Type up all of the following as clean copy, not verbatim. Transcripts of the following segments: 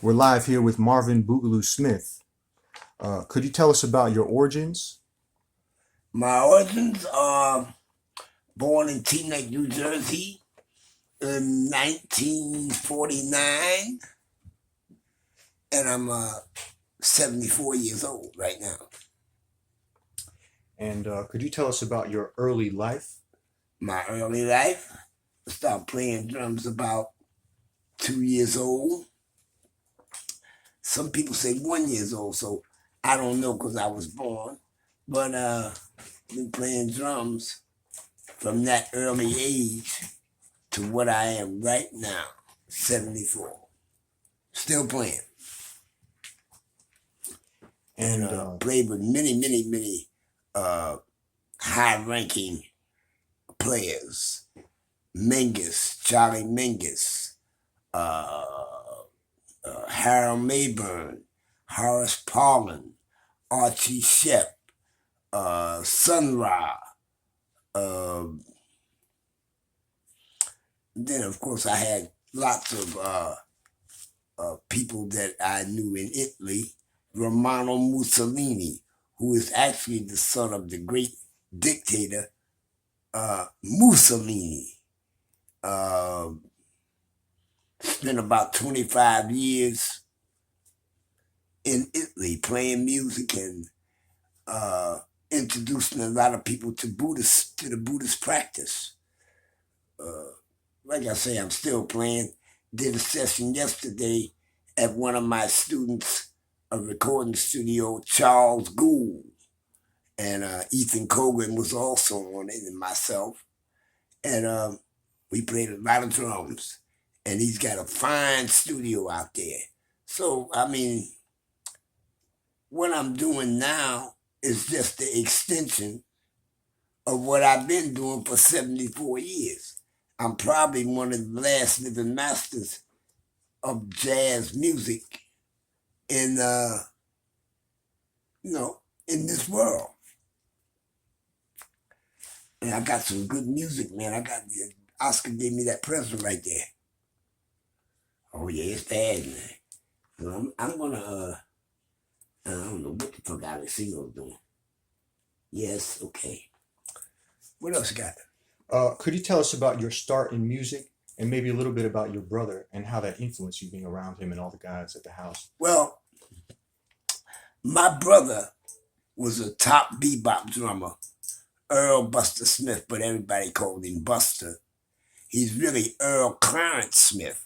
We're live here with Marvin Bugalu Smith. Could you tell us about your origins? My origins are born in Teaneck, New Jersey in 1949, and I'm 74 years old right now. And could you tell us about your early life? My early life, I started playing drums about 2 years old. Some people say 1 year old, so I don't know because I was born. But been playing drums from that early age to what I am right now, 74. Still playing. And And played with many high-ranking players. Mingus, Charlie Mingus, Harold Mayburn, Horace Paulin, Archie Shep, Sun Ra. Uh, then, of course, I had lots of people that I knew in Italy. Romano Mussolini, who is actually the son of the great dictator Mussolini. Spent about 25 years in Italy playing music and introducing a lot of people to the Buddhist practice. Like I say, I'm still playing. Did a session yesterday at one of my students' a recording studio, Charles Gould, and Ethan Cogan was also on it, and myself. And we played a lot of drums, and he's got a fine studio out there. So, I mean, what I'm doing now is just the extension of what I've been doing for 74 years. I'm probably one of the last living masters of jazz music in, in this world. And I got some good music, man. Oscar gave me that present right there. Oh yeah, it's bad, man. So I'm gonna I don't know what the fuck Alex Seagull's doing. Yes, okay. What else you got? Could you tell us about your start in music and maybe a little bit about your brother and how that influenced you being around him and all the guys at the house? Well, my brother was a top bebop drummer, Earl Buster Smith, but everybody called him Buster. He's really Earl Clarence Smith,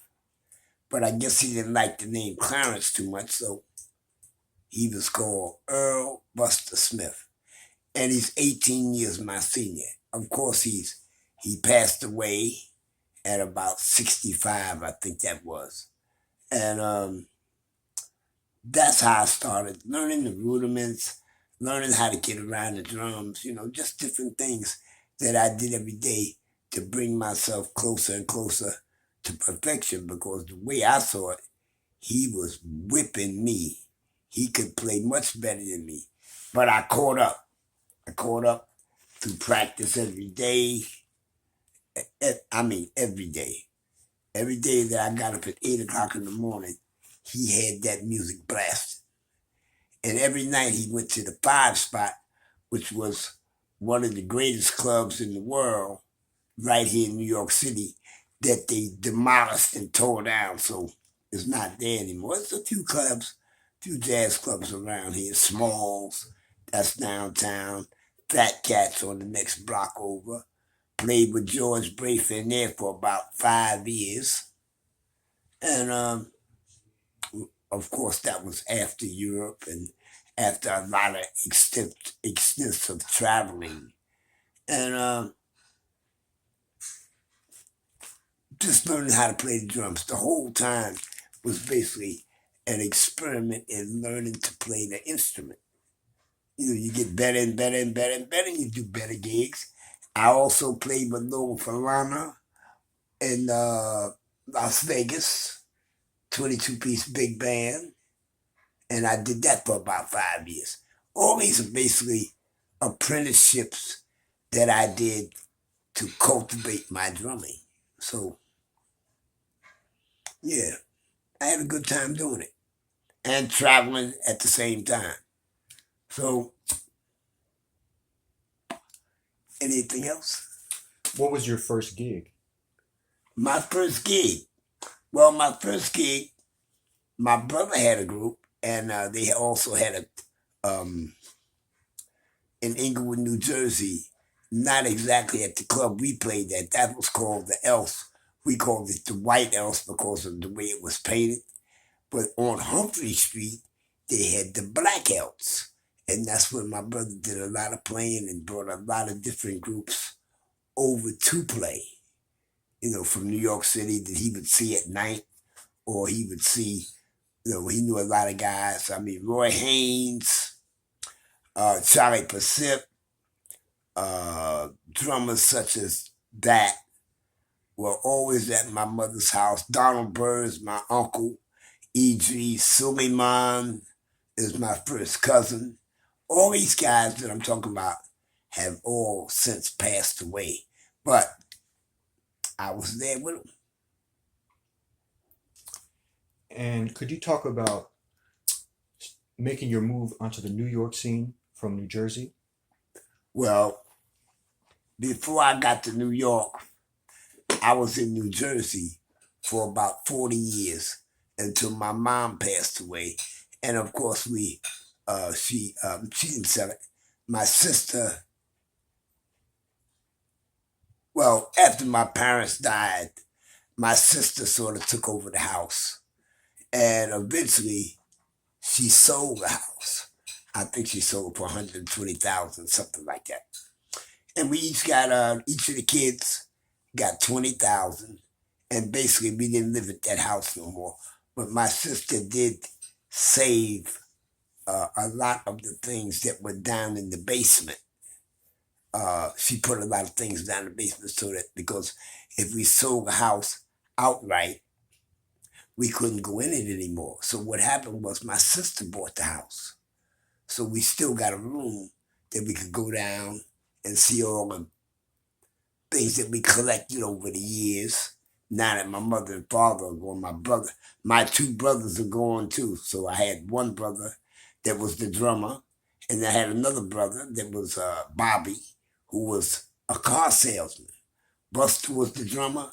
but I guess he didn't like the name Clarence too much, so he was called Earl Buster Smith. And he's 18 years my senior. Of course, he passed away at about 65, I think that was. And that's how I started learning the rudiments, learning how to get around the drums, just different things that I did every day to bring myself closer and closer to perfection, because the way I saw it, he was whipping me. He could play much better than me. But I caught up. I caught up through practice every day. I mean, every day. Every day that I got up at 8 o'clock in the morning, he had that music blasted. And every night he went to the Five Spot, which was one of the greatest clubs in the world, right here in New York City, that they demolished and tore down. So it's not there anymore. There's a few clubs, few jazz clubs around here. Smalls, that's downtown. Fat Cats on the next block over. Played with George Brafer in there for about 5 years. And of course, that was after Europe and after a lot of extensive traveling. And just learning how to play the drums. The whole time was basically an experiment in learning to play the instrument. You get better and better and better and better, and you do better gigs. I also played with Lola Falana in Las Vegas, 22-piece big band, and I did that for about 5 years. All these are basically apprenticeships that I did to cultivate my drumming. So, yeah, I had a good time doing it and traveling at the same time. So, anything else? What was your first gig? My first gig. Well, my first gig, my brother had a group, and they also had in Inglewood, New Jersey. Not exactly at the club we played at. That was called the Elf. We called it the White Elf because of the way it was painted. But on Humphrey Street, they had the Black Elves. And that's where my brother did a lot of playing and brought a lot of different groups over to play. From New York City that he would see at night, or he would see, he knew a lot of guys. I mean, Roy Haynes, Charlie Pacific, drummers such as that were always at my mother's house. Donald Burns, my uncle. E.G. Suleiman is my first cousin. All these guys that I'm talking about have all since passed away. But I was there with them. And could you talk about making your move onto the New York scene from New Jersey? Well, before I got to New York, I was in New Jersey for about 40 years until my mom passed away. And of course, she didn't sell it. My sister, well, after my parents died, my sister sort of took over the house. And eventually, she sold the house. I think she sold for $120,000, something like that. And we each of the kids got $20,000. And basically, we didn't live at that house no more. But my sister did save a lot of the things that were down in the basement. She put a lot of things down in the basement so that, because if we sold the house outright, we couldn't go in it anymore. So what happened was my sister bought the house. So we still got a room that we could go down and see all the things that we collected over the years. Now that my mother and father are gone, my two brothers are gone too. So I had one brother that was the drummer, and I had another brother that was Bobby, who was a car salesman. Buster was the drummer,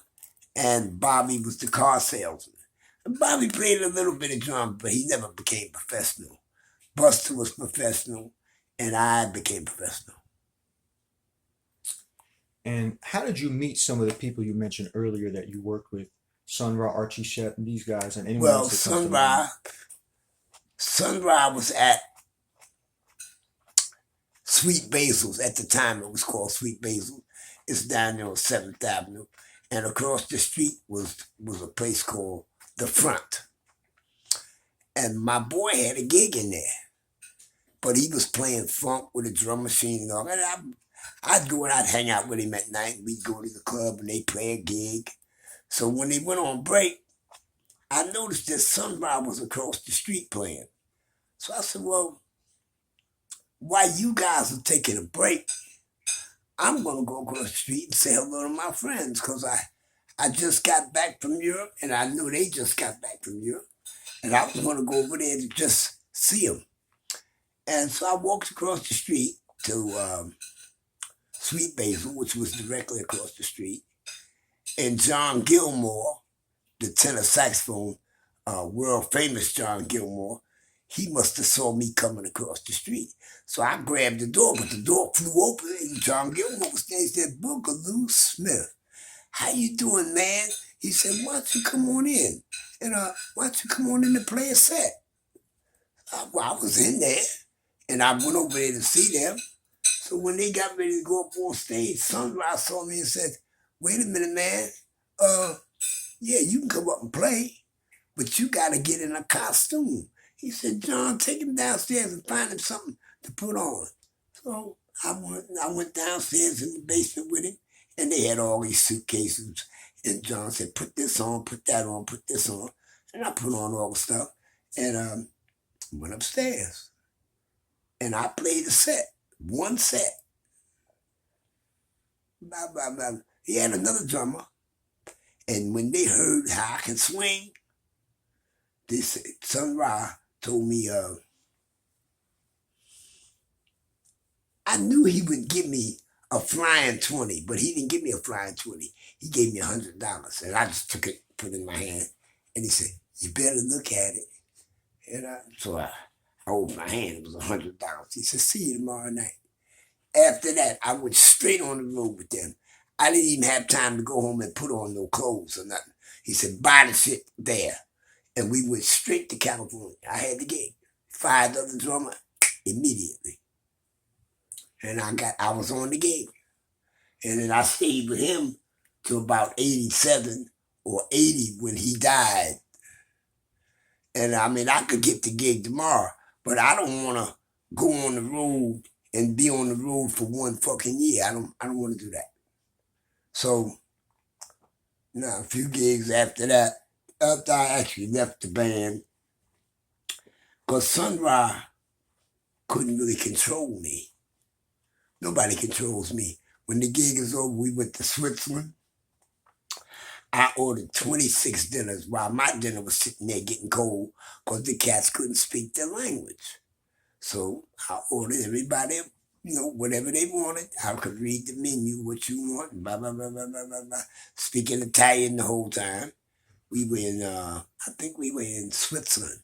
and Bobby was the car salesman. And Bobby played a little bit of drum, but he never became professional. Buster was professional, and I became professional. And how did you meet some of the people you mentioned earlier that you worked with? Sun Ra, Archie Shep, and these guys, and anyone Well, else that comes to mind? Sun Ra was at Sweet Basil's. At the time, it was called Sweet Basil. It's down there on 7th Avenue. And across the street was a place called The Front. And my boy had a gig in there. But he was playing funk with a drum machine and all. And I'd go and I'd hang out with him at night. We'd go to the club and they'd play a gig. So when they went on break, I noticed that Sun Ra was across the street playing. So I said, well, while you guys are taking a break, I'm going to go across the street and say hello to my friends, because I just got back from Europe, and I knew they just got back from Europe. And I was going to go over there to just see them. And so I walked across the street to Sweet Basil, which was directly across the street. And John Gilmore, the tenor saxophone, world famous John Gilmore, he must have saw me coming across the street. So I grabbed the door, but the door flew open, and John Gilmore was there. He said, Bugalu Smith, how you doing, man? He said, why don't you come on in? And why don't you come on in and play a set? Well, I was in there, and I went over there to see them. So when they got ready to go up on stage, Sun Ra saw me and said, wait a minute, man. Yeah, you can come up and play, but you got to get in a costume. He said, John, take him downstairs and find him something to put on. So I went downstairs in the basement with him, and they had all these suitcases. And John said, put this on, put that on, put this on. And I put on all the stuff and went upstairs. And I played a set, one set. Blah, blah, blah. He had another drummer. And when they heard how I could swing, This Sun Ra told me, I knew he would give me a flying 20, but he didn't give me a flying 20. He gave me $100, and I just took it, put it in my hand, and he said, "You better look at it." And so I opened my hand. It was $100. He said, "See you tomorrow night." After that, I went straight on the road with them. I didn't even have time to go home and put on no clothes or nothing. He said, "Buy the shit there." And we went straight to California. I had the gig. Fired up the drummer immediately. And I was on the gig. And then I stayed with him till about 87 or 80 when he died. And I mean, I could get the gig tomorrow, but I don't want to go on the road and be on the road for one fucking year. I don't want to do that. So, now a few gigs after that, after I actually left the band, because Sun Ra couldn't really control me. Nobody controls me. When the gig is over, we went to Switzerland. I ordered 26 dinners while my dinner was sitting there getting cold because the cats couldn't speak their language. So I ordered everybody, whatever they wanted. I could read the menu, what you want, blah, blah, blah, blah, blah, blah, blah. Speaking Italian the whole time. We were in, I think we were in Switzerland,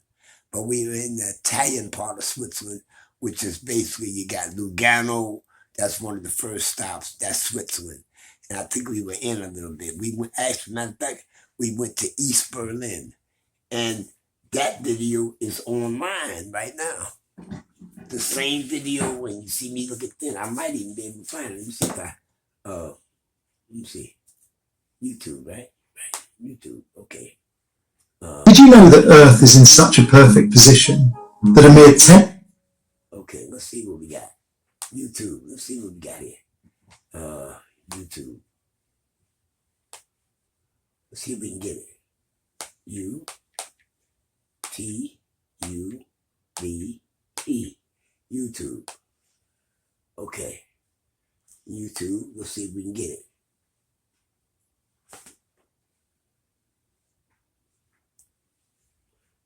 but we were in the Italian part of Switzerland, which is basically you got Lugano. That's one of the first stops. That's Switzerland. And I think we were in a little bit. We went, actually, matter of fact, we went to East Berlin. And that video is online right now. The same video when you see me look at that. I might even be able to find it. Let me see if let me see. YouTube, right? Right. YouTube, okay. Did you know that Earth is in such a perfect position that a mere 10... Okay, let's see what we got. YouTube, let's see what we got here. YouTube. Let's see if we can get it. YouTube. YouTube. Okay. YouTube, let's see if we can get it.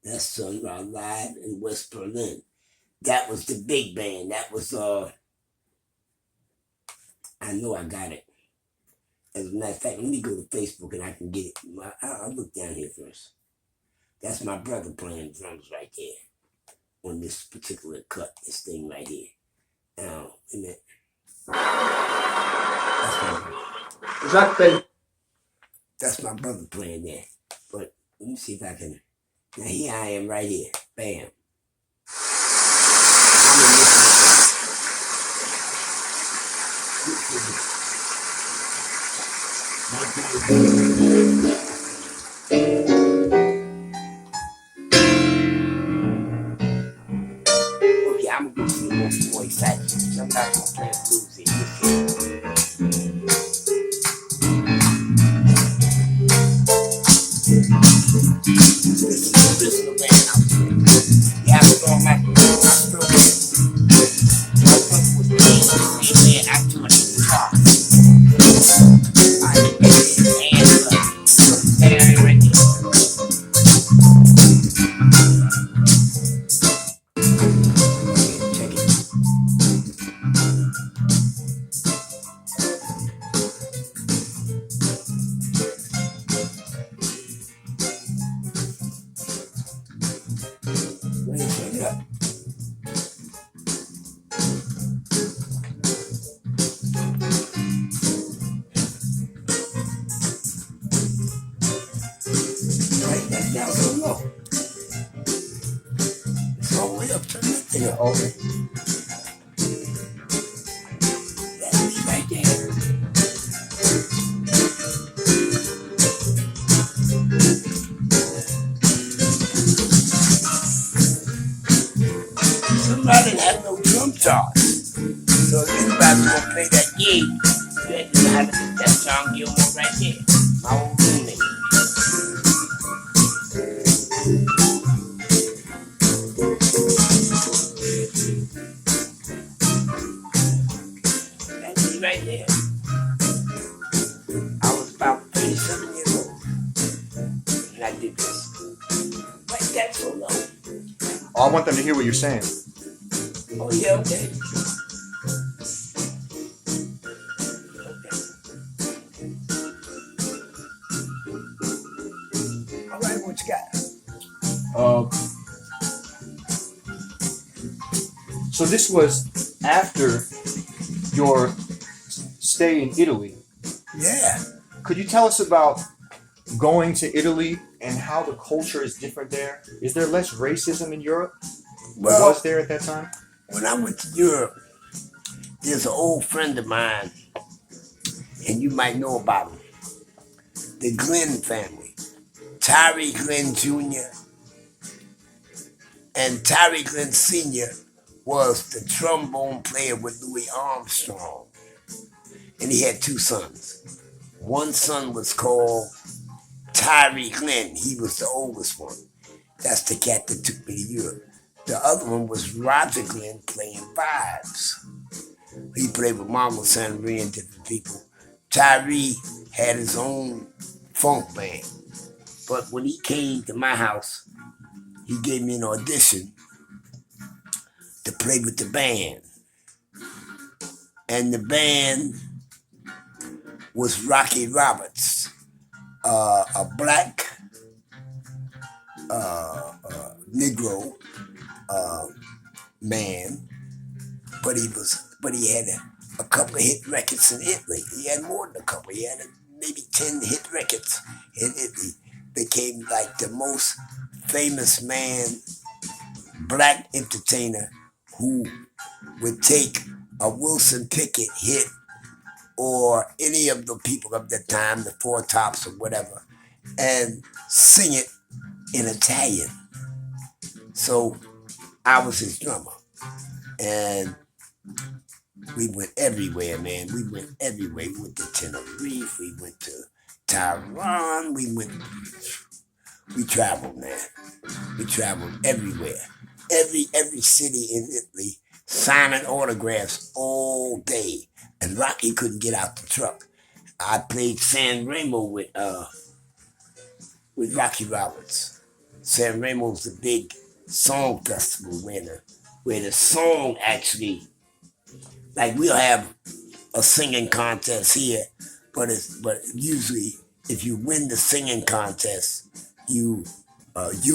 That's Sun Ra live in West Berlin. That was the big band. That was, I know I got it. As a matter of fact, let me go to Facebook and I can get it. I'll look down here first. That's my brother playing drums right there on this particular cut, this thing right here. Now, wait a minute. That's my brother playing there. But let me see if I can. Now here I am right here. Bam. I'm in okay, I'm gonna go see more excited. Sometimes I'm playing blues here. This is the original band I was with. Yeah, I was on my brother was playing the same band I joined in the car. Alright, hands up. Hey, right there. Check it. Check it up. Right, that's down so low. It's all the way up. Turn that thing up. Okay. That's me right there. Somebody didn't have no drum charts. So if anybody's gonna play that gig, you have to have that John Gilmore right there. My old roommate. That's me right there. I was about 37 years old. And I did this. Right that Hello. Oh, I want them to hear what you're saying. Oh yeah, okay. All right, what you got? Uh, so this was after your stay in Italy. Yeah. Could you tell us about going to Italy and how the culture is different there? Is there less racism in Europe? Or Well, was there at that time? when I went to Europe, there's an old friend of mine, and you might know about him. The Glenn family. Tyree Glenn Jr. and Tyree Glenn Sr. was the trombone player with Louis Armstrong. And he had two sons. One son was called Tyree Glenn. He was the oldest one. That's the cat that took me to Europe. The other one was Roger Glenn playing vibes. He played with Mama San Marie and different people. Tyree had his own funk band. But when he came to my house, he gave me an audition to play with the band. And the band was Rocky Roberts, a black Negro man, but he had a couple of hit records in Italy. He had more than a couple. He had maybe 10 hit records in Italy. Became like the most famous man, black entertainer who would take a Wilson Pickett hit or any of the people of the time, the Four Tops or whatever, and sing it in Italian. So I was his drummer. And we went everywhere, man. We went everywhere. We went to Tenerife. We went to Taiwan. We traveled, man. We traveled everywhere. Every city in Italy, signing autographs all day. And Rocky couldn't get out the truck. I played San Remo with Rocky Roberts. San Remo's the big song festival where the song actually, like we'll have a singing contest here, but usually if you win the singing contest, you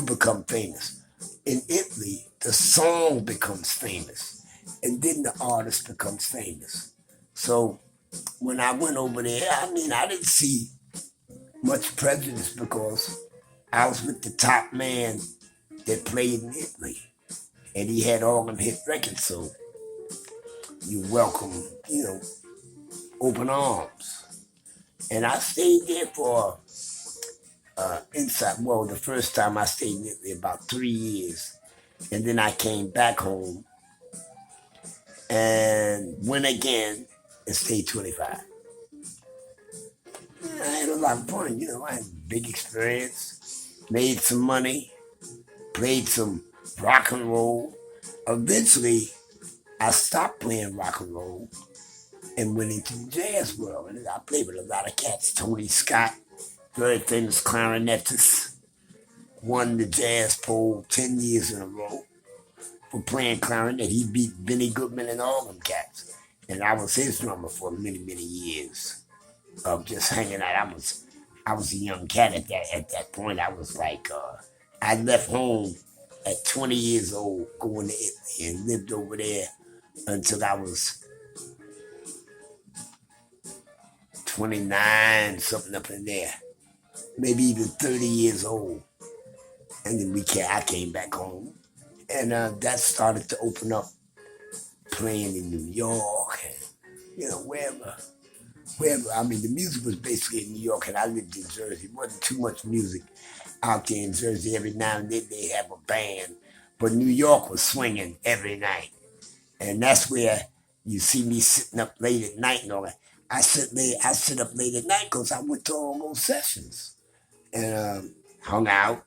become famous. In Italy, the song becomes famous, and then the artist becomes famous. So when I went over there, I mean, I didn't see much prejudice because I was with the top man that played in Italy, and he had all them hit records. So you welcome, open arms. And I stayed there for the first time I stayed in Italy about 3 years. And then I came back home and went again and stayed 25. I had a lot of fun, I had a big experience, made some money, played some rock and roll. Eventually, I stopped playing rock and roll and went into the jazz world. And I played with a lot of cats. Tony Scott, very famous clarinetist, won the jazz poll 10 years in a row for playing clarinet. He beat Benny Goodman and all them cats. And I was his drummer for many, many years of just hanging out. I was a young cat at that point. I was like, I left home at 20 years old, going to Italy, and lived over there until I was 29, something up in there, maybe even 30 years old. And then I came back home, and that started to open up, playing in New York, and wherever. I mean, the music was basically in New York, and I lived in Jersey. It wasn't too much music out there in Jersey. Every now and then they have a band, but New York was swinging every night, and that's where you see me sitting up late at night and all that. I sit up late at night because I went to all those sessions and hung out,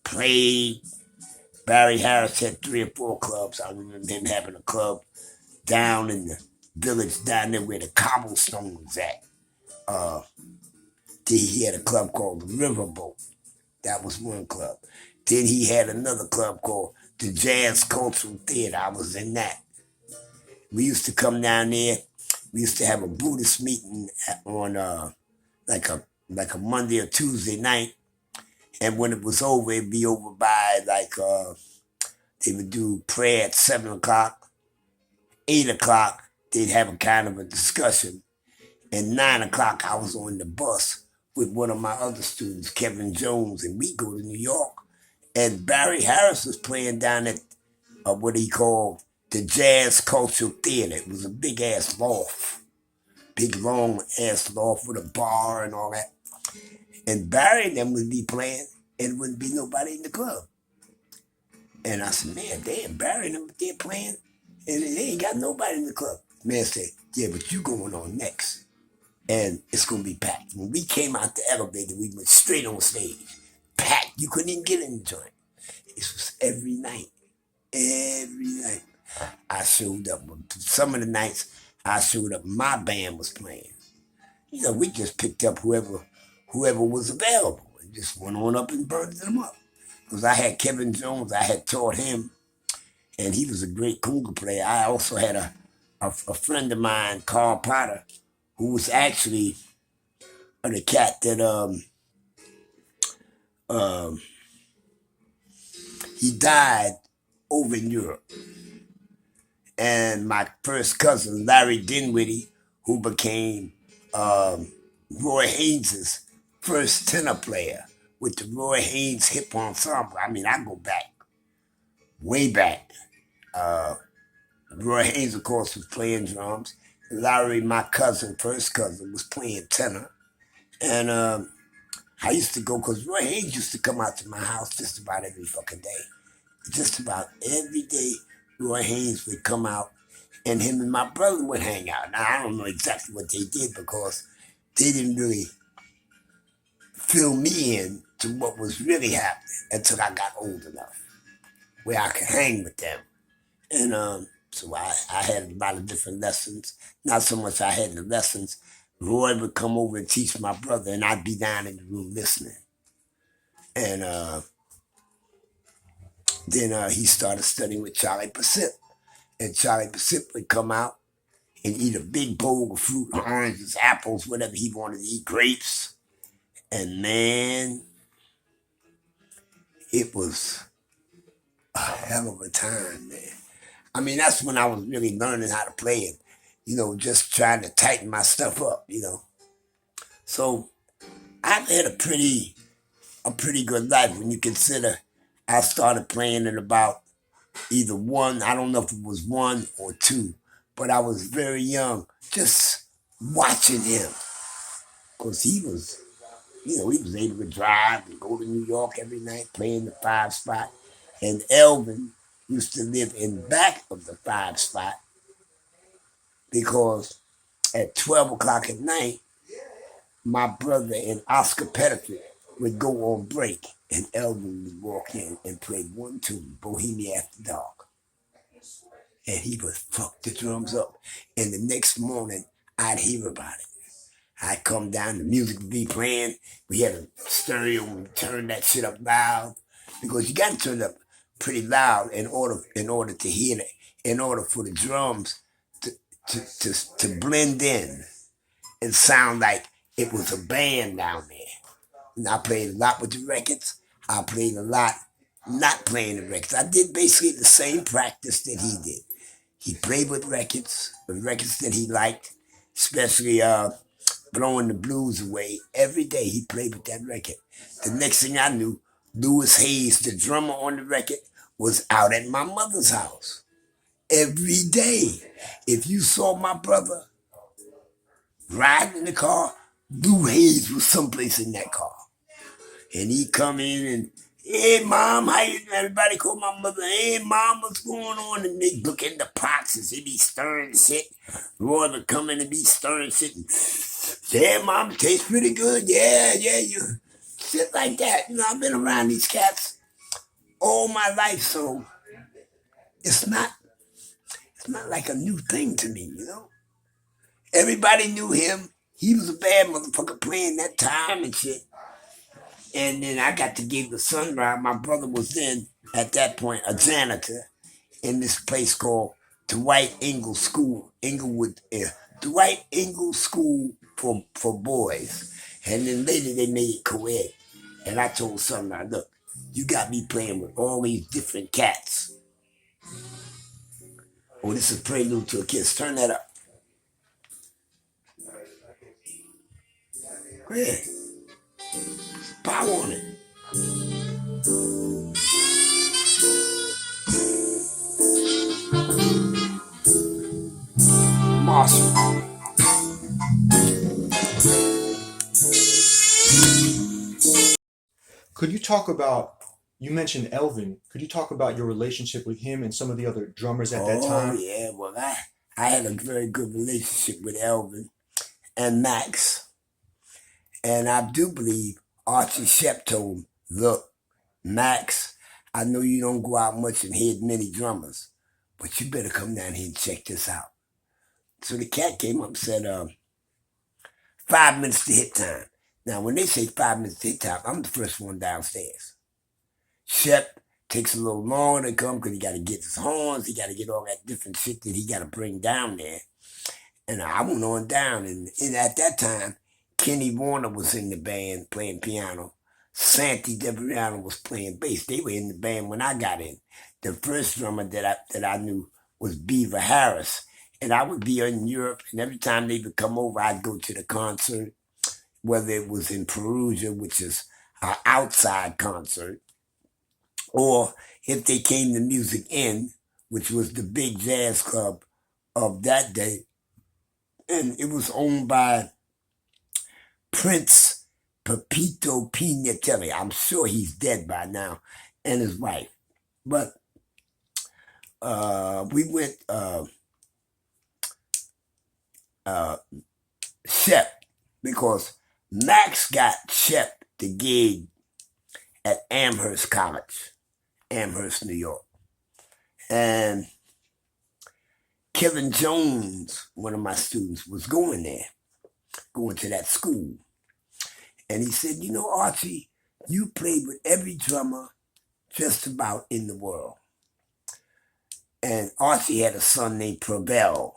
played. Barry Harris had 3 or 4 clubs. I remember him having a club down in the village down there where the cobblestone was at. He had a club called the Riverboat. That was one club. Then he had another club called the Jazz Cultural Theater. I was in that. We used to come down there. We used to have a Buddhist meeting on like a Monday or Tuesday night, and when it was over, it'd be over by they would do prayer at 7 o'clock, 8 o'clock. They'd have a kind of a discussion, and 9 o'clock I was on the bus with one of my other students, Kevin Jones, and we go to New York. And Barry Harris was playing down at what he called the Jazz Cultural Theater. It was a big ass loft, big long ass loft with a bar and all that. And Barry and them would be playing, and it wouldn't be nobody in the club. And I said, man, damn, Barry and them they're playing, and they ain't got nobody in the club. Man said, yeah, but you going on next, and it's gonna be packed. When we came out the elevator, we went straight on stage, packed. You couldn't even get in the joint. This was every night. Every night I showed up. Some of the nights I showed up, my band was playing. You know, we just picked up whoever was available and just went on up and burned them up. Because I had Kevin Jones, I had taught him, and he was a great conga player. I also had a friend of mine, Carl Potter, who was actually the cat that he died over in Europe. And my first cousin, Larry Dinwiddie, who became Roy Haynes' first tenor player with the Roy Haynes Hip Ensemble. I mean, I go back, way back. Roy Haynes, of course, was playing drums. Larry, my cousin, first cousin, was playing tenor. And I used to go, because Roy Haynes used to come out to my house just about every fucking day. Just about every day, Roy Haynes would come out, and him and my brother would hang out. Now, I don't know exactly what they did, because they didn't really fill me in to what was really happening until I got old enough where I could hang with them. And so I had a lot of different lessons. Not so much I had the lessons. Roy would come over and teach my brother, and I'd be down in the room listening. And then he started studying with Charlie Pacific. And Charlie Pacific would come out and eat a big bowl of fruit, oranges, apples, whatever he wanted to eat, grapes. And man, it was a hell of a time, man. I mean, that's when I was really learning how to play it, you know, just trying to tighten my stuff up, you know. So I've had a pretty good life when you consider I started playing at about either one, I don't know if it was 1 or 2, but I was very young, just watching him. Because he was, you know, he was able to drive and go to New York every night, playing the 5 spot. And Elvin used to live in back of the 5 spot, because at 12 o'clock at night, my brother and Oscar Pettiford would go on break, and Elvin would walk in and play one tune, Bohemia After Dark. And he would fuck the drums up. And the next morning, I'd hear about it. I'd come down, the music would be playing. We had a stereo, and we turned that shit up loud. Because you got to turn it up pretty loud in order to hear it, in order for the drums to blend in and sound like it was a band down there. And I played a lot with the records. I played a lot not playing the records. I did basically the same practice that he did. He played with records that he liked, especially Blowing the Blues Away. Every day he played with that record. The next thing I knew, Louis Hayes, the drummer on the record, was out at my mother's house. Every day. If you saw my brother riding in the car, Lou Hayes was someplace in that car. And he'd come in and, hey, Mom, how you doing? Everybody call my mother, hey, Mom, what's going on? And they look in the pots and they be stirring shit. Roy would come in and be stirring shit. And, yeah, Mom, it tastes pretty good. Yeah, you shit like that. You know, I've been around these cats all my life, so it's not like a new thing to me, you know? Everybody knew him. He was a bad motherfucker playing that time and shit. And then I got to give the sunrise. My brother was then, at that point, a janitor in this place called Dwight Ingalls School, Inglewood, Dwight Ingalls School for boys. And then later they made it co-ed. And I told Sunrise, look, you got me playing with all these different cats. Oh, this is Prelude to a Kiss. Turn that up. Go ahead. Power on it. Marshall. Could you talk about, you mentioned Elvin, could you talk about your relationship with him and some of the other drummers at that Oh, time? yeah. Well, I had a very good relationship with Elvin and Max. And I do believe Archie Shep told him, look, Max, I know you don't go out much and hear many drummers, but you better come down here and check this out. So the cat came up and said, 5 minutes to hit time. Now, when they say 5 minutes to hit time, I'm the first one downstairs. Shep takes a little longer to come because he got to get his horns, he got to get all that different shit that he got to bring down there. And I went on down, and at that time, Kenny Warner was in the band playing piano. Santi DeVriano was playing bass. They were in the band when I got in. The first drummer that I knew was Beaver Harris. And I would be in Europe, and every time they would come over, I'd go to the concert, whether it was in Perugia, which is an outside concert, or if they came to Music Inn, which was the big jazz club of that day. And it was owned by Prince Pepito Pignatelli. I'm sure he's dead by now, and his wife. But we went Shep, because Max got Shep the gig at Amherst College, Amherst, New York. And Kevin Jones, one of my students, was going there, going to that school. And he said, you know, Archie, you played with every drummer just about in the world. And Archie had a son named Purvell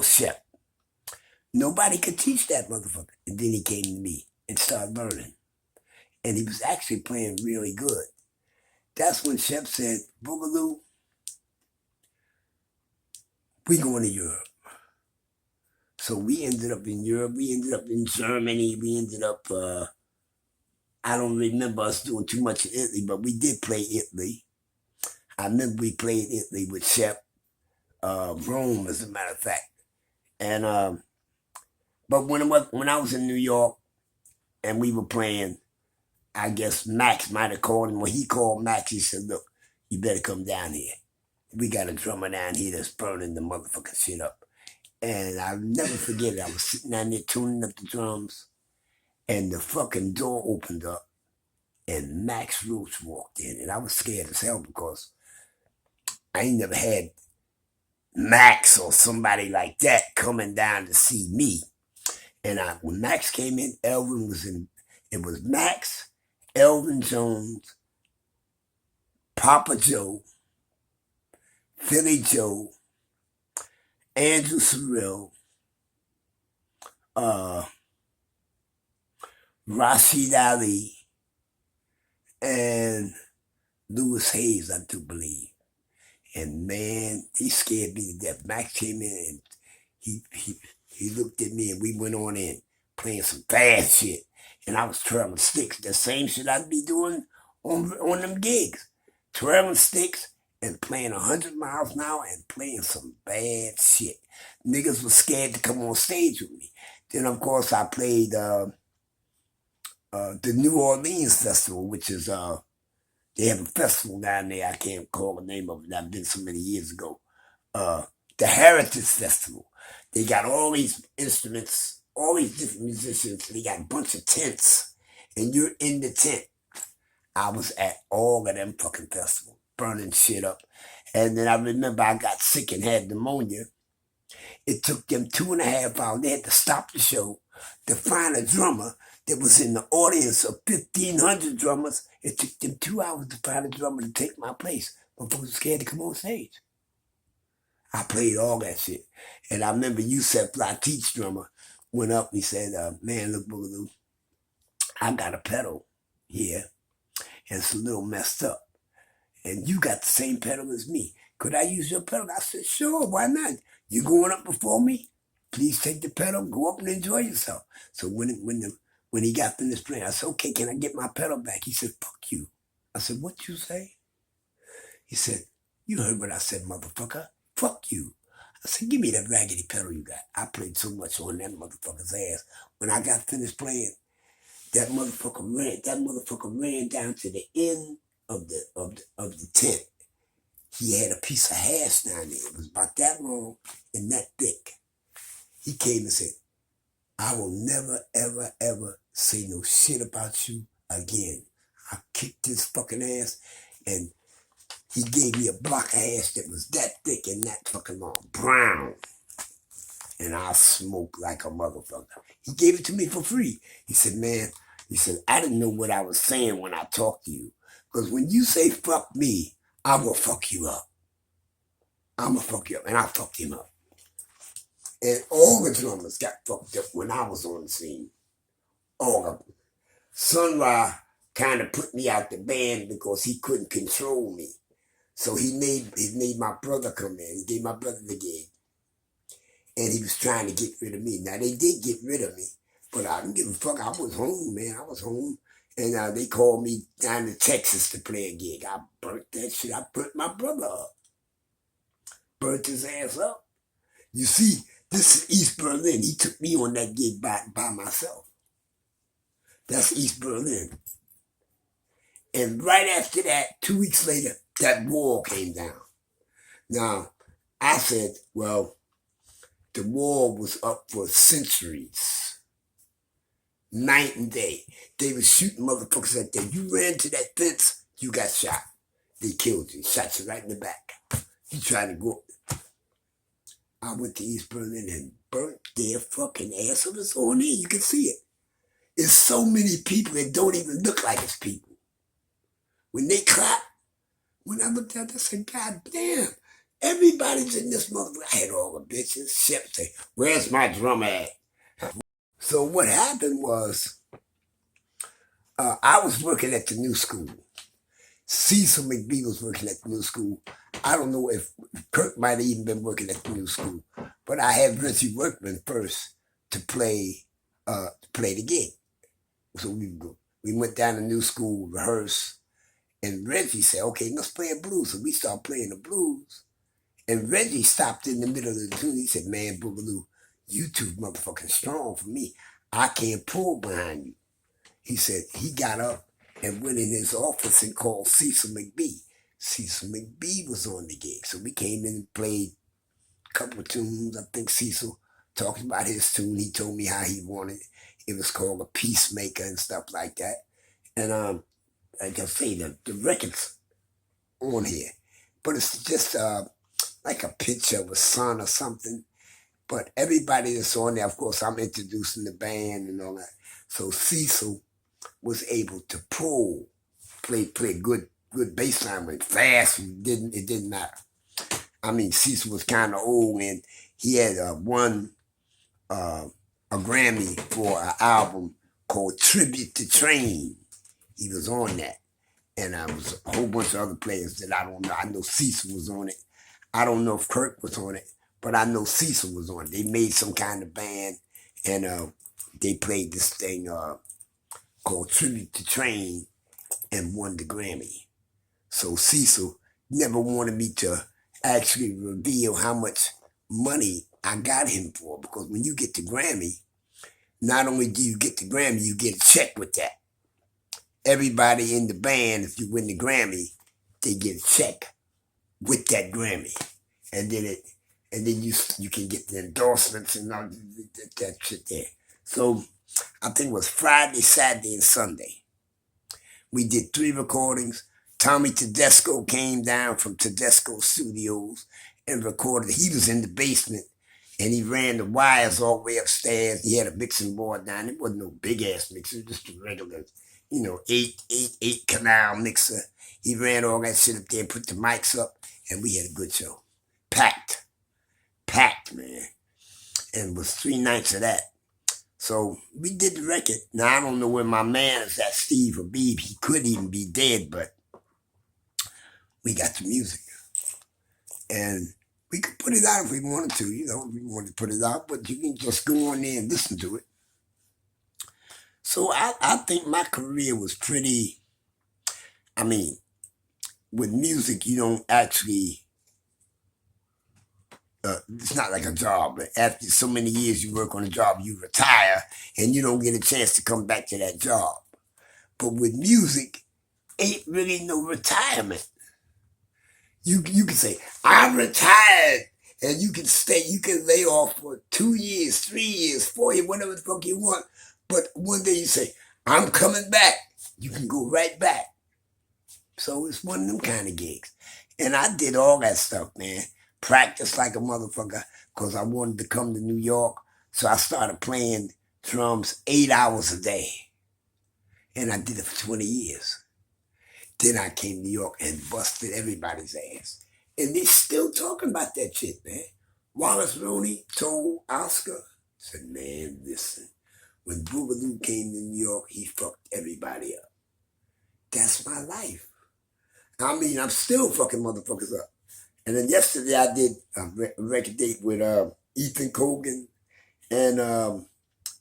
Shep. Nobody could teach that motherfucker. And then he came to me and started learning. And he was actually playing really good. That's when Shep said, Bugalu, we going to Europe. So we ended up in Europe. We ended up in Germany. We ended up, I don't remember us doing too much in Italy, but we did play Italy. I remember we played Italy with Shep, Rome, as a matter of fact. And but when I was in New York and we were playing, I guess Max might have called him. When he called Max, he said, look, you better come down here. We got a drummer down here that's burning the motherfucking shit up. And I'll never forget it. I was sitting down there tuning up the drums, and the fucking door opened up, and Max Roach walked in. And I was scared as hell because I ain't never had Max or somebody like that coming down to see me. And when Max came in, Elvin was in. It was Max, Elvin Jones, Papa Joe, Philly Joe, Andrew Sorrell, Rashid Ali, and Louis Hayes, I do believe. And man, he scared me to death. Max came in and he looked at me, and we went on in playing some fast shit. And I was twirling sticks, the same shit I'd be doing on them gigs. Twirling sticks and playing 100 miles an hour and playing some bad shit. Niggas was scared to come on stage with me. Then, of course, I played the New Orleans Festival, which is, they have a festival down there. I can't call the name of it. I've been so many years ago. The Heritage Festival. They got all these instruments, all these different musicians. They got a bunch of tents, and you're in the tent. I was at all of them fucking festivals, burning shit up. And then I remember I got sick and had pneumonia. It took them 2.5 hours. They had to stop the show to find a drummer that was in the audience of 1,500 drummers. It took them 2 hours to find a drummer to take my place. Motherfuckers were scared to come on stage. I played all that shit. And I remember Yusef Lateef's drummer went up and he said, man, look, Bugalu, I got a pedal here and it's a little messed up. And you got the same pedal as me. Could I use your pedal? I said, sure, why not? You going up before me? Please take the pedal, go up and enjoy yourself. So when he got finished playing, I said, okay, can I get my pedal back? He said, fuck you. I said, what you say? He said, you heard what I said, motherfucker. Fuck you. I said, give me that raggedy pedal you got. I played so much on that motherfucker's ass. When I got finished playing, that motherfucker ran down to the end of the tent. He had a piece of hash down there. It was about that long and that thick. He came and said, I will never, ever, ever say no shit about you again. I kicked his fucking ass and he gave me a block of hash that was that thick and that fucking long. Brown. And I smoked like a motherfucker. He gave it to me for free. He said, man, I didn't know what I was saying when I talked to you. Because when you say fuck me, I will fuck you up. I'm going to fuck you up. And I fucked him up. And all the drummers got fucked up when I was on the scene. All of them. Sun Ra kind of put me out the band because he couldn't control me. So he made my brother come in. He gave my brother the gig. And he was trying to get rid of me. Now, they did get rid of me. But I didn't give a fuck. I was home, man. I was home. And they called me down to Texas to play a gig. I burnt that shit. I burnt my brother up. Burnt his ass up. You see, this is East Berlin. He took me on that gig by myself. That's East Berlin. And right after that, 2 weeks later, that wall came down. Now, I said, well, the wall was up for centuries. Night and day. They were shooting motherfuckers out there. You ran to that fence, you got shot. They killed you, shot you right in the back. You tried to go. I went to East Berlin and burnt their fucking ass. It was on there. You can see it. There's so many people that don't even look like it's people. When they clap, when I looked at it, I said, God damn, everybody's in this motherfucker. I had all the bitches. Shep say, where's my drummer at? So what happened was, I was working at the new school. Cecil McBee was working at the new school. I don't know if Kirk might have even been working at the new school, but I had Richie Workman first to play the gig. So we went down to new school, rehearsed, and Reggie said, okay, let's play a blues. So we started playing the blues. And Reggie stopped in the middle of the tune. He said, man, Bugalu, you too motherfucking strong for me. I can't pull behind you. He said he got up and went in his office and called Cecil McBee. Cecil McBee was on the gig. So we came in and played a couple of tunes. I think Cecil talked about his tune. He told me how he wanted it. It was called A Peacemaker and stuff like that. And I can say the record's on here. But it's just like a picture of a sun or something. But everybody that's on there, of course, I'm introducing the band and all that. So Cecil was able to play good bass line, went fast. It didn't matter. I mean, Cecil was kind of old, and he had won a Grammy for an album called Tribute to Train. He was on that. And there was a whole bunch of other players that I don't know. I know Cecil was on it. I don't know if Kirk was on it, but I know Cecil was on it. They made some kind of band, and they played this thing called Tribute to Train and won the Grammy. So Cecil never wanted me to actually reveal how much money I got him for, because when you get the Grammy, not only do you get the Grammy, you get a check with that. Everybody in the band, if you win the Grammy, they get a check with that Grammy. And then you can get the endorsements and all that shit there. So I think it was Friday, Saturday, and Sunday. We did 3 recordings. Tommy Tedesco came down from Tedesco Studios and recorded. He was in the basement and he ran the wires all the way upstairs. He had a mixing board down. It wasn't no big ass mixer, just a regular, 8 canal mixer. He ran all that shit up there, put the mics up, and we had a good show. Packed, man. And it was 3 nights of that. So we did the record. Now I don't know where my man is at, Steve Habib. He could even be dead, but we got the music. And we could put it out if we wanted to, if we wanted to put it out, but you can just go on there and listen to it. So I think my career was pretty, with music, you don't actually, it's not like a job. But after so many years you work on a job, you retire and you don't get a chance to come back to that job. But with music, ain't really no retirement. You can say, I'm retired, and you can lay off for 2 years, 3 years, 4 years, whatever the fuck you want. But one day you say, I'm coming back. You can go right back. So it's one of them kind of gigs. And I did all that stuff, man. Practiced like a motherfucker because I wanted to come to New York. So I started playing drums 8 hours a day. And I did it for 20 years. Then I came to New York and busted everybody's ass. And they still talking about that shit, man. Wallace Roney told Oscar, said, man, listen, when Bugalu came to New York, he fucked everybody up. That's my life. I'm still fucking motherfuckers up. And then yesterday I did a record date with Ethan Cogan and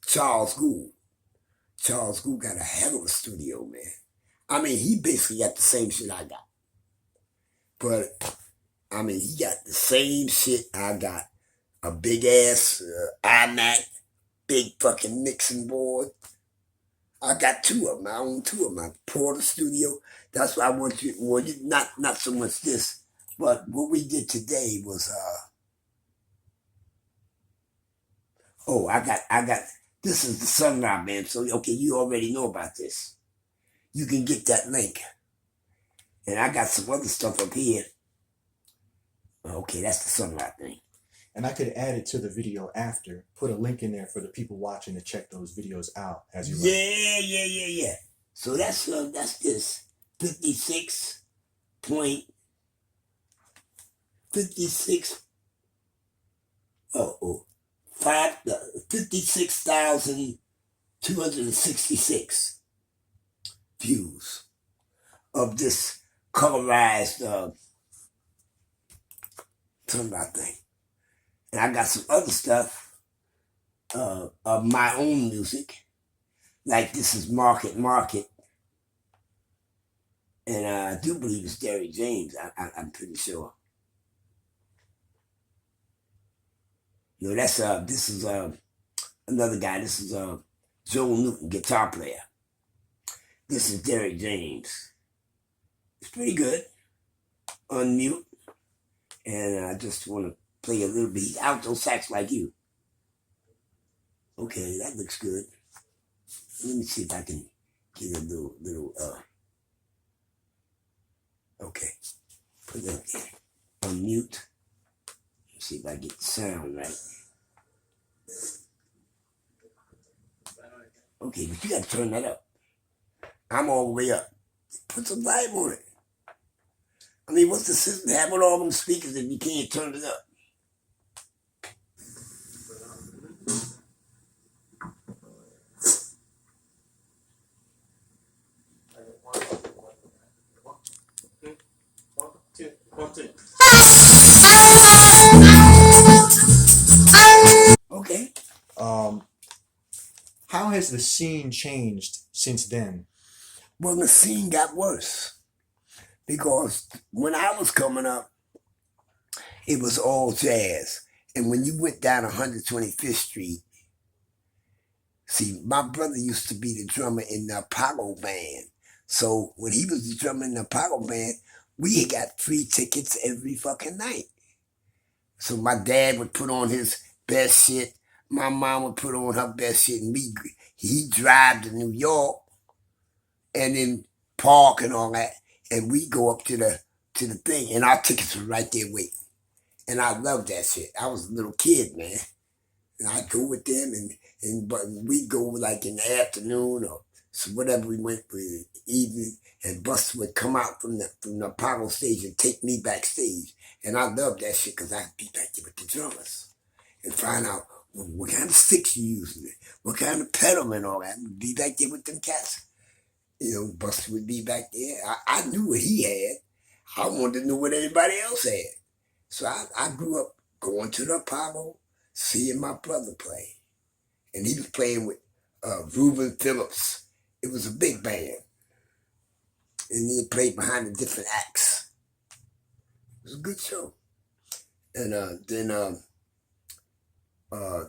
Charles Gould. Charles Gould got a hell of a studio, man. He basically got the same shit I got. But, he got the same shit I got. A big ass iMac, big fucking mixing board. I got 2 of them. I own 2 of them. I Porter Studio. That's why I want you, not so much this, but what we did today was, I got, this is the Sunrise Band. So, okay, you already know about this. You can get that link. And I got some other stuff up here. Okay, that's the Sunrise thing. And I could add it to the video after, put a link in there for the people watching to check those videos out as you Yeah. So that's this 56,266 views of this colorized Sunrise thing. And I got some other stuff of my own music. Like this is Market. And I do believe it's Derry James. I'm pretty sure. This is another guy. This is Joel Newton, guitar player. This is Derry James. It's pretty good. Unmute. And I just want to play a little bit. He's alto sax like you. Okay, that looks good. Let me see if I can get a little okay. Put that there. Unmute. Let's see if I get the sound right. Okay, but you gotta turn that up. I'm all the way up. Put some vibe on it. What's the system having all them speakers if you can't turn it up? Okay. How has the scene changed since then? Well, the scene got worse. Because when I was coming up, it was all jazz. And when you went down 125th Street, see, my brother used to be the drummer in the Apollo band. So when he was the drummer in the Apollo band, we got free tickets every fucking night. So my dad would put on his best shit. My mom would put on her best shit. And he'd drive to New York and then park and all that. And we go up to the thing. And our tickets were right there waiting. And I loved that shit. I was a little kid, man. And I'd go with them, but we'd go like in the afternoon or so whatever we went for the evening, and Buster would come out from the Apollo stage and take me backstage. And I loved that shit because I'd be back there with the drummers and find out what kind of sticks you using, what kind of pedal and all that. I'd be back there with them cats. You know, Buster would be back there. I knew what he had. I wanted to know what everybody else had. So I grew up going to the Apollo, seeing my brother play. And he was playing with Reuben Phillips. It was a big band. And he played behind the different acts. It was a good show. And then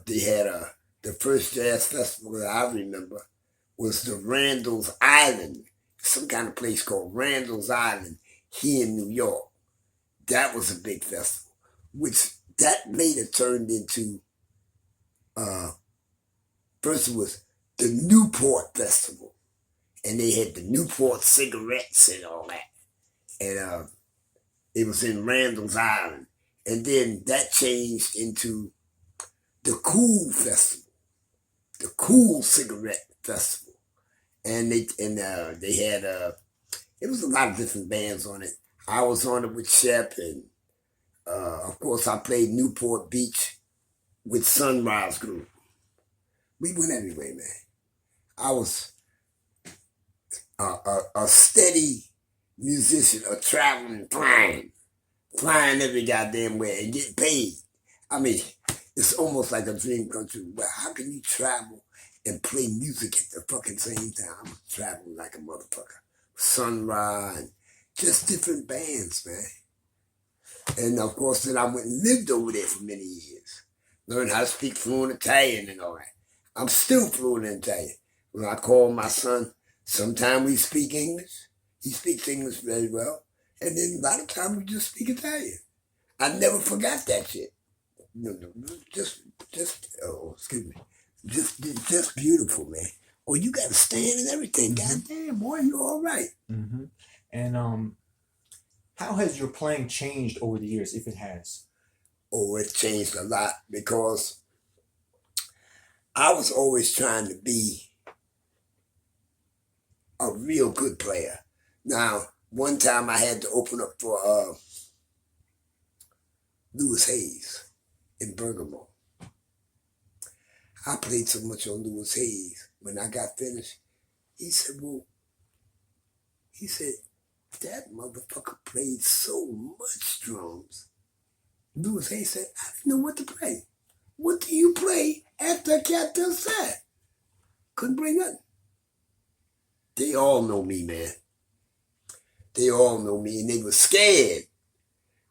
they had the first jazz festival that I remember was the Randall's Island, some kind of place called Randall's Island here in New York. That was a big festival, which that later turned into, first it was the Newport Festival, and they had the Newport cigarettes and all that. And it was in Randall's Island. And then that changed into the Cool Festival, the Cool Cigarette Festival. And they had, it was a lot of different bands on it. I was on it with Shep, and of course I played Newport Beach with Sunrise Group. We went everywhere, man. I was a steady musician, a traveling, flying every goddamn way and getting paid. I mean, it's almost like a dream come true. But how can you travel and play music at the fucking same time? I was traveling like a motherfucker. Sunrise, just different bands, man. And of course, then I went and lived over there for many years. Learned how to speak fluent Italian and all that. I'm still fluent in Italian. When I call my son, sometimes we speak English. He speaks English very well. And then a lot of times we just speak Italian. I never forgot that shit. Just beautiful, man. Oh, you got to stand and everything. Mhm. Goddamn, boy, you all right. Mm-hmm. And how has your playing changed over the years, if it has? Oh, it changed a lot because I was always trying to be a real good player. Now, one time I had to open up for Louis Hayes in Bergamo. I played so much on Louis Hayes. When I got finished, he said, that motherfucker played so much drums. Louis Hayes said, I didn't know what to play. What do you play after a cat does that? Couldn't play nothing. They all know me, man. They all know me, and they were scared.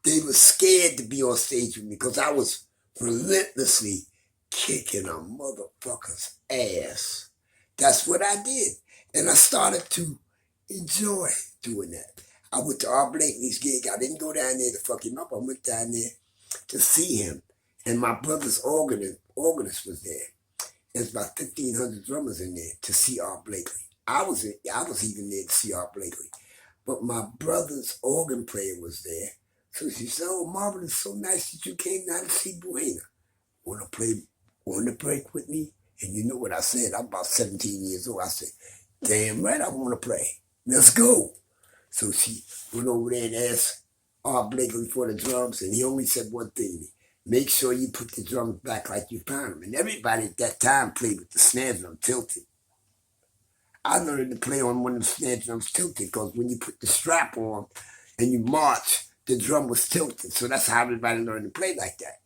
They were scared to be on stage with me because I was relentlessly kicking a motherfucker's ass. That's what I did. And I started to enjoy doing that. I went to Art Blakely's gig. I didn't go down there to fuck him up. I went down there to see him. And my brother's organist was there. There's about 1,500 drummers in there to see Art Blakely. I was even there to see Art Blakely. But my brother's organ player was there. So she said, oh, Marvin, it's so nice that you came down to see Buena. Want to break with me? And you know what I said? I'm about 17 years old. I said, damn right I want to play. Let's go. So she went over there and asked Art Blakely for the drums, and he only said one thing to me. Make sure you put the drums back like you found them. And everybody at that time played with the snare drum tilted. I learned to play on one of the snare drums tilted because when you put the strap on and you march, the drum was tilted. So that's how everybody learned to play like that.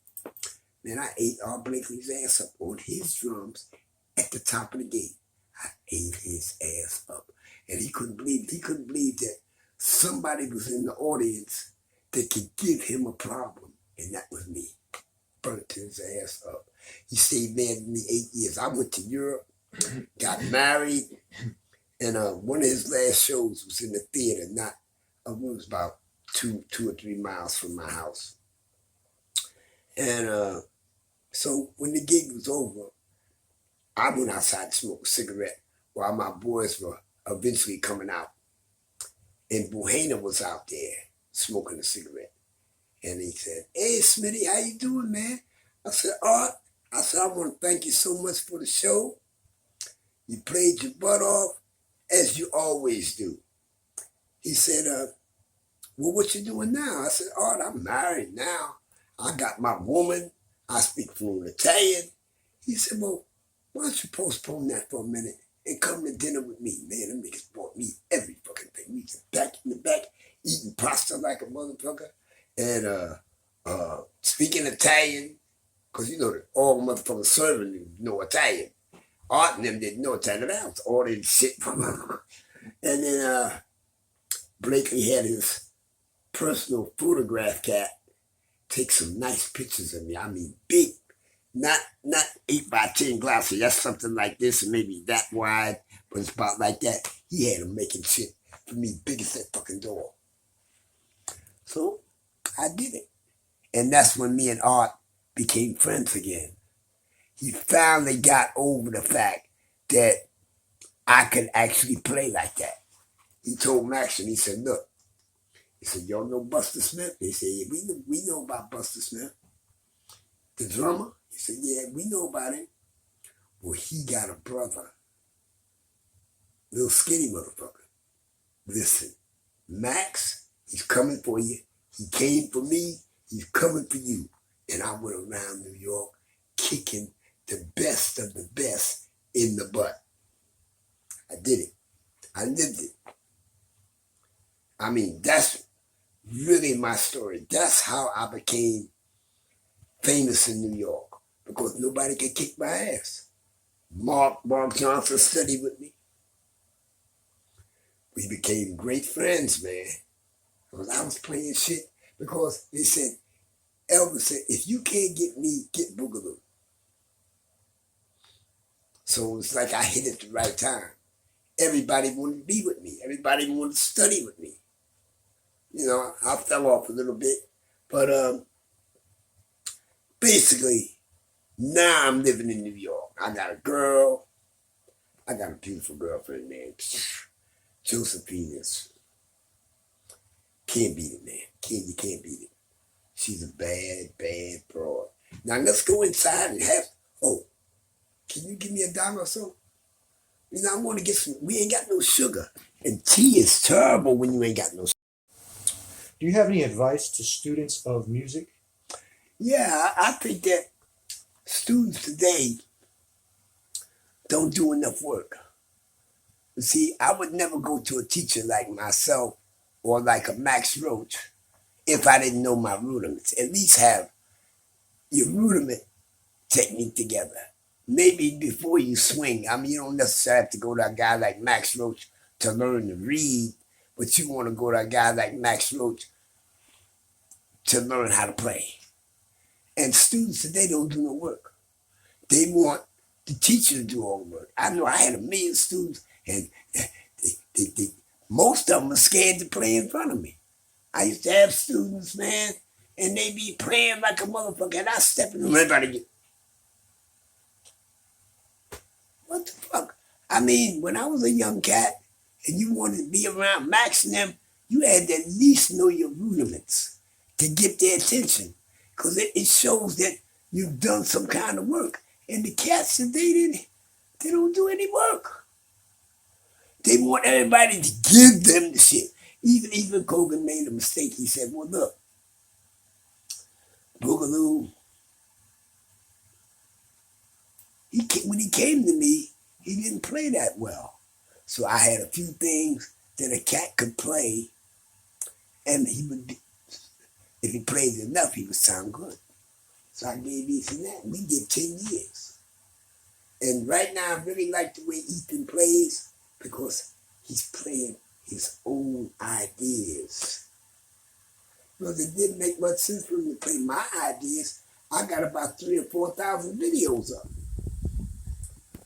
Man, I ate Art Blakely's ass up on his drums at the top of the gate. I ate his ass up. And he couldn't believe it. He couldn't believe that somebody was in the audience that could give him a problem. And that was me. Burnt his ass up. He stayed mad at me 8 years. I went to Europe, got married, and one of his last shows was in the theater, it was about two or 3 miles from my house. And so when the gig was over, I went outside to smoke a cigarette while my boys were eventually coming out. And Buena was out there smoking a cigarette. And he said, "Hey, Smitty, how you doing, man?" I said, "Art," I said, "I want to thank you so much for the show. You played your butt off, as you always do." He said, "Well, what you doing now?" I said, "Art, I'm married now. I got my woman. I speak fluent Italian." He said, "Well, why don't you postpone that for a minute and come to dinner with me?" Man, them niggas bought me every fucking thing. We was back in the back eating pasta like a motherfucker and speaking Italian, because you know that all motherfuckers serving know Italian. Art and them didn't know Italian. I was ordering shit from them. And then Blakely had his personal photograph cat take some nice pictures of me. I mean, big, not 8x10 glasses. That's something like this, and maybe that wide, but it's about like that. He had him making shit for me, big as that fucking door. So I did it, and that's when me and Art became friends again. He finally got over the fact that I could actually play like that. He told Max, and he said, "Look," he said, "y'all know Buster Smith?" They said, "Yeah, we know about Buster Smith, the drummer." He said, "Yeah, we know about him. Well, he got a brother, little skinny motherfucker. Listen, Max, he's coming for you. He came for me. He's coming for you." And I went around New York kicking the best of the best in the butt. I did it. I lived it. I mean, that's really my story. That's how I became famous in New York, because nobody could kick my ass. Mark Johnson studied with me. We became great friends, man. Because I was playing shit. Because they said, Elvis said, "If you can't get me, get Bugalu." So it's like I hit it the right time. Everybody wanted to be with me. Everybody wanted to study with me. You know, I fell off a little bit. But basically, now I'm living in New York. I got a girl. I got a beautiful girlfriend, man. Josephine is, can't beat it, man. You can't beat it. She's a bad, bad broad. Now let's go inside and have, oh, can you give me $1 or so? You know, I want to get some, we ain't got no sugar. And tea is terrible when you ain't got no sugar. Do you have any advice to students of music? Yeah, I think that students today don't do enough work. You see, I would never go to a teacher like myself or like a Max Roach if I didn't know my rudiments. At least have your rudiment technique together. Maybe before you swing. I mean, you don't necessarily have to go to a guy like Max Roach to learn to read, but you want to go to a guy like Max Roach to learn how to play. And students today don't do no work. They want the teacher to do all the work. I know I had 1,000,000 students, and most of them are scared to play in front of me. I used to have students, man, and they be playing like a motherfucker, and I step in them, everybody get, what the fuck? I mean, when I was a young cat and you wanted to be around Max and them, you had to at least know your rudiments to get their attention, because it shows that you've done some kind of work. And the cats today, they don't do any work. They want everybody to give them the shit. Even Kogan made a mistake. He said, "Well, look, Bugalu, when he came to me, he didn't play that well. So I had a few things that a cat could play, and he would be, if he played enough, he would sound good." So I gave Ethan that. We did 10 years. And right now, I really like the way Ethan plays, because he's playing his own ideas. Because it didn't make much sense for him to play my ideas. I got about 3,000 or 4,000 videos up.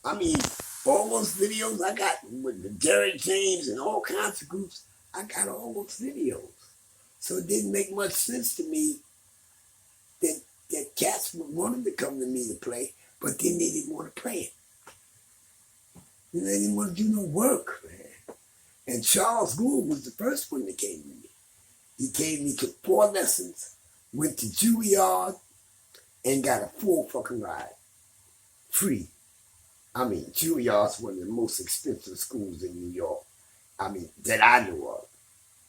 I mean, all those videos I got with the Derek James and all kinds of groups, I got all those videos. So it didn't make much sense to me that cats wanted to come to me to play, but then they didn't want to play it. And they didn't want to do no work, man. And Charles Gould was the first one that came to me. He took 4 lessons went to Juilliard and got a full fucking ride. Free. I mean, Juilliard's one of the most expensive schools in New York. I mean, that I know of.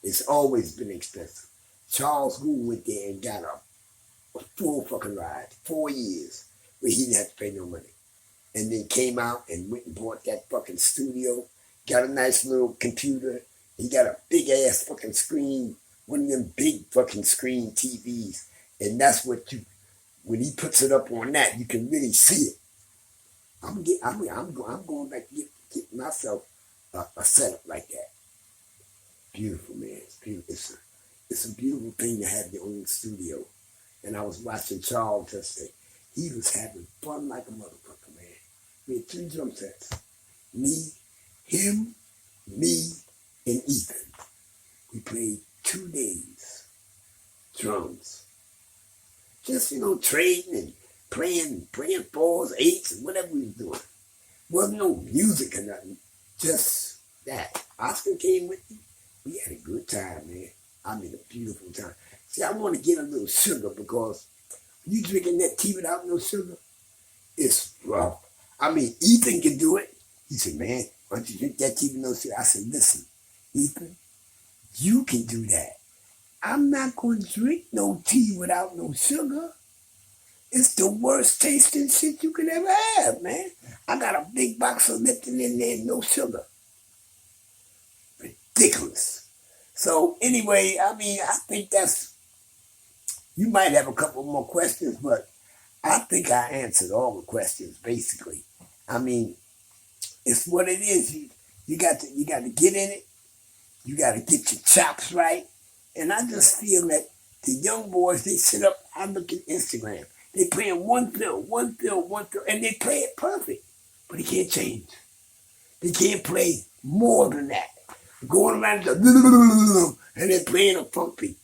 It's always been expensive. Charles Gould went there and got a full fucking ride. 4 years where he didn't have to pay no money. And then came out and went and bought that fucking studio. Got a nice little computer. He got a big ass fucking screen. One of them big fucking screen TVs. And that's what when he puts it up on that, you can really see it. I'm going back to get myself a setup like that. Beautiful, man. It's beautiful. It's a beautiful thing to have your own studio. And I was watching Charles yesterday. He was having fun like a motherfucker, man. We had 3 drum sets. Me, him, me, and Ethan. We played 2 days. Drums. Just, trading and playing 4s, 8s, and whatever we was doing. Wasn't no music or nothing. Just that. Oscar came with me. We had a good time, man. I mean, a beautiful time. See, I want to get a little sugar because when you drinking that tea without no sugar, it's rough. I mean, Ethan can do it. He said, man, why don't you drink that tea with no sugar? I said, listen, Ethan, you can do that. I'm not going to drink no tea without no sugar. It's the worst tasting shit you could ever have, man. I got a big box of Lipton in there, no sugar. Ridiculous. So anyway, I mean, I think you might have a couple more questions, but I think I answered all the questions, basically. I mean, it's what it is. You got to get in it. You got to get your chops right. And I just feel that the young boys, they sit up, I look at Instagram. They playing one fill, and they play it perfect. But they can't change. They can't play more than that. Going around and they're playing a funk beat.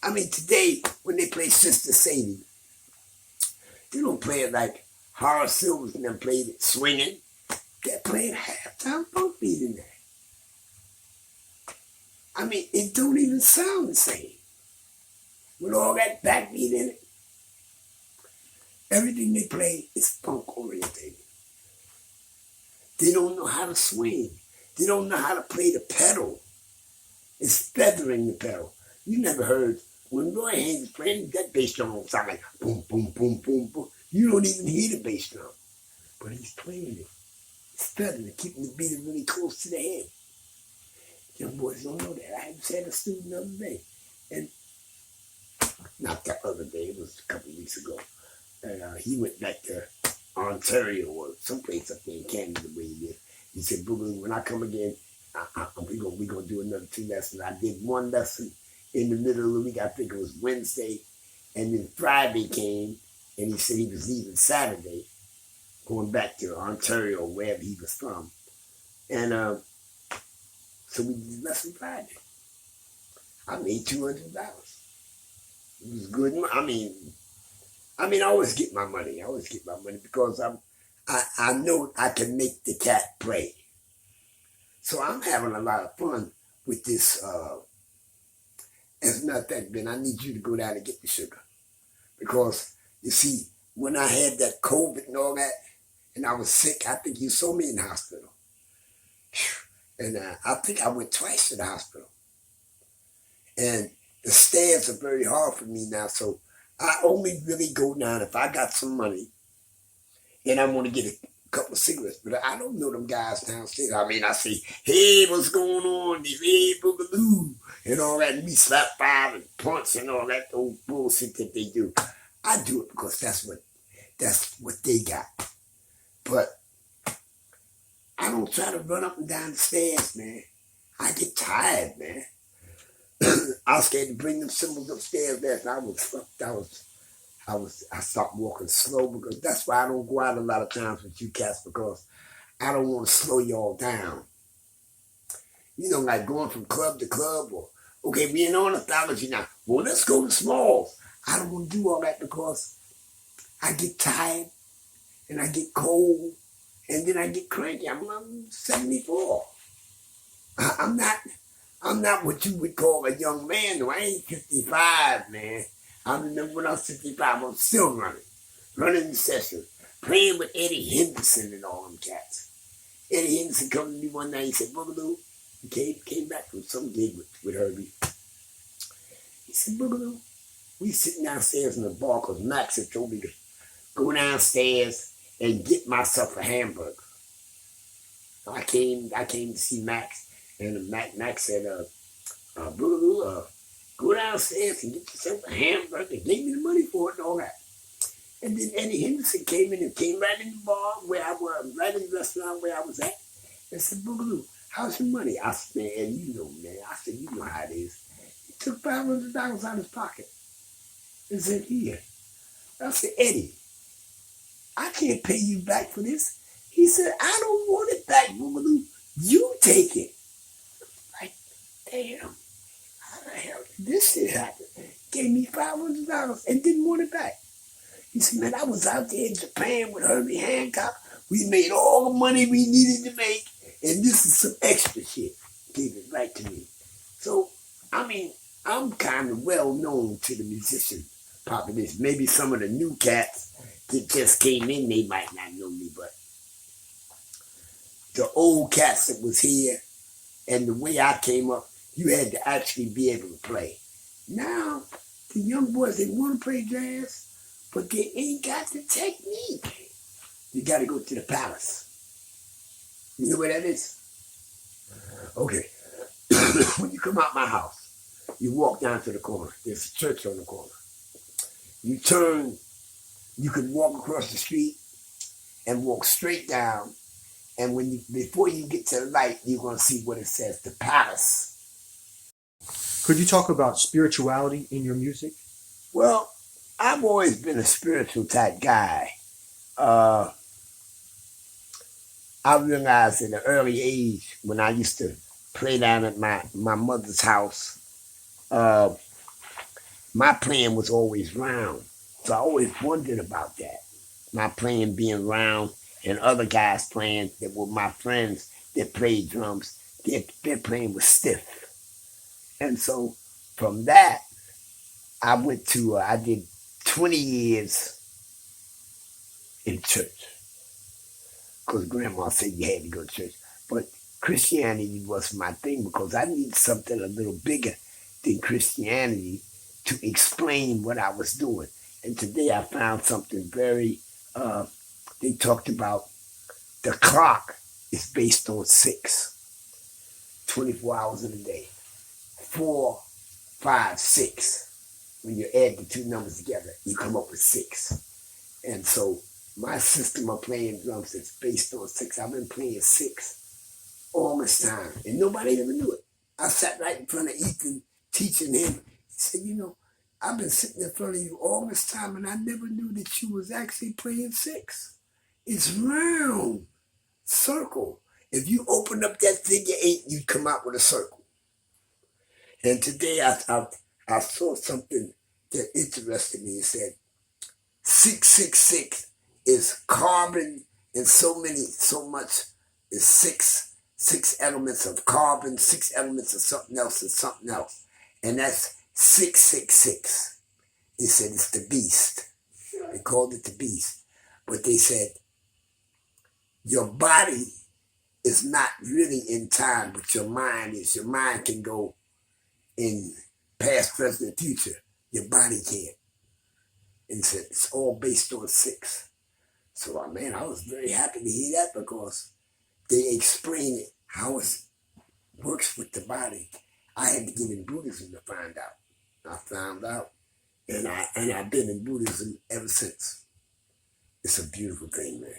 I mean, today, when they play Sister Sadie, they don't play it like Horace Silver's and them played it swinging. They're playing halftime funk beat in there. I mean, it don't even sound the same. With all that backbeat in it. Everything they play is funk orientated. They don't know how to swing. They don't know how to play the pedal. It's feathering the pedal. You never heard, when Roy Haynes is playing, that bass drum will sound like boom, boom, boom, boom, boom. You don't even hear the bass drum. But he's playing it. It's feathering, keeping the beat really close to the head. Young boys don't know that. I just had a student the other day. And not the other day, it was a couple of weeks ago. And he went back to Ontario or someplace up there in Canada where he lived. He said, Bugalu, when I come again, we're gonna do another 2 lessons. I did 1 lesson in the middle of the week. I think it was Wednesday. And then Friday came, and he said he was leaving Saturday, going back to Ontario, wherever he was from. And so we did lesson Friday. I made $200. It was good. I mean, I always get my money. I always get my money because I know I can make the cat play. So I'm having a lot of fun with this. As a matter of fact, Ben, I need you to go down and get the sugar. Because, you see, when I had that COVID and all that, and I was sick, I think you saw me in the hospital. And I think I went twice to the hospital. And the stairs are very hard for me now, so I only really go down if I got some money and I want to get a couple of cigarettes. But I don't know them guys downstairs. I mean, I say, hey, what's going on? Hey, Bugalu, and all that. And we slap 5 and punch and all that old bullshit that they do. I do it because that's what they got. But I don't try to run up and down the stairs, man. I get tired, man. I was scared to bring them symbols upstairs there. I stopped walking slow because that's why I don't go out a lot of times with you cats, because I don't want to slow y'all down. You know, like going from club to club, or okay, we in ornithology now. Well, let's go to Smalls. I don't want to do all that because I get tired and I get cold and then I get cranky. I'm 74. I'm I'm not what you would call a young man, though. I ain't 55, man. I remember when I was 55, I was still running the session, playing with Eddie Henderson and all them cats. Eddie Henderson come to me one night, he said, Bugalu, he came back from some gig with Herbie. He said, Bugalu, we sitting downstairs in the bar because Max had told me to go downstairs and get myself a hamburger. So I came to see Max, and Max said, Bugalu, go downstairs and get yourself a hamburger. Gave me the money for it and all that. And then Eddie Henderson came in and came right in the bar where I was, right in the restaurant where I was at, and said, Bugalu, how's your money? I said, man, you know, man. I said, you know how it is. He took $500 out of his pocket and said, here. I said, Eddie, I can't pay you back for this. He said, I don't want it back, Bugalu. You take it. Like, damn, how the hell did this shit happen? Gave me $500 and didn't want it back. He said, man, I was out there in Japan with Herbie Hancock. We made all the money we needed to make, and this is some extra shit. Gave it right to me. So, I mean, I'm kind of well known to the musician population. Maybe some of the new cats that just came in, they might not know me, but the old cats that was here and the way I came up, you had to actually be able to play. Now, the young boys, they want to play jazz, but they ain't got the technique. You got to go to the palace. You know where that is? Okay. When you come out my house, you walk down to the corner. There's a church on the corner. You turn, you can walk across the street and walk straight down. And before you get to the light, you're going to see what it says, the palace. Could you talk about spirituality in your music? Well, I've always been a spiritual type guy. I realized at an early age when I used to play down at my mother's house, my playing was always round. So I always wondered about that. My playing being round and other guys playing that were my friends that played drums, their playing was stiff. And so from that, I did 20 years in church. Because Grandma said you had to go to church. But Christianity was my thing because I needed something a little bigger than Christianity to explain what I was doing. And today I found something very, they talked about the clock is based on 6, 24 hours in a day, 4, 5, 6. When you add the two numbers together, you come up with 6. And so my system of playing drums is based on 6. I've been playing 6 all this time, and nobody ever knew it. I sat right in front of Ethan teaching him. He said, you know, I've been sitting in front of you all this time, and I never knew that you was actually playing 6. It's round, circle. If you open up that figure 8, you'd come out with a circle. And today I saw something that interested me. It said 666 is carbon, and so much is 6 elements of carbon, 6 elements of something else and something else. And that's 666. They said it's the beast. They called it the beast. But they said your body is not really in time, but your mind is. Your mind can go in past, present, and future. Your body can't. And said it's all based on 6. So, man, I was very happy to hear that because they explain it, how it works with the body. I had to get in Buddhism to find out. I found out, and I've been in Buddhism ever since. It's a beautiful thing, man.